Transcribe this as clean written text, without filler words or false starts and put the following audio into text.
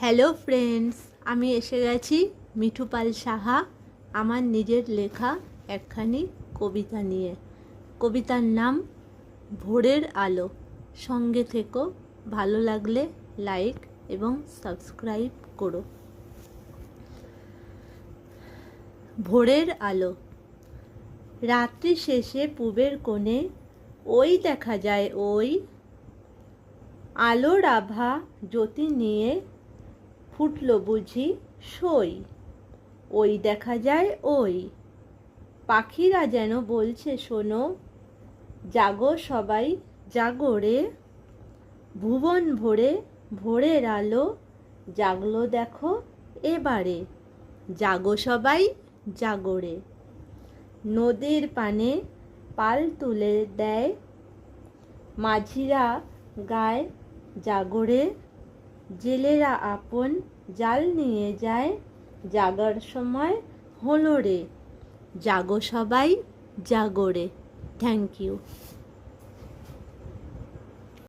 Hello friends, আমি এসে গেছি মিঠু পাল সাহা আমার নিজের লেখা একখানি কবিতা নিয়ে। কবিতার নাম ভোরের আলো। সঙ্গে থেকো, ভালো লাগলে লাইক এবং সাবস্ক্রাইব করো। ভোরের আলো। রাত্রি শেষে পূবের কোণে ওই দেখা যায় ওই আলোর আভা জ্যোতি নিয়ে ফুটলো বুঝি সই। ওই দেখা যায় ওই পাখিরা যেন বলছে শোনো, জাগো সবাই জাগরে, ভুবন ভরে ভোরের আলো জাগলো দেখো এবারে, জাগো সবাই জাগরে। নদীর পানে পাল তুলে দেয় মাঝিরা গায় জাগরে, জেলেরা আপন জাল নিয়ে যায় জাগার সময় হলো রে, জাগো সবাই জাগরে। Thank you.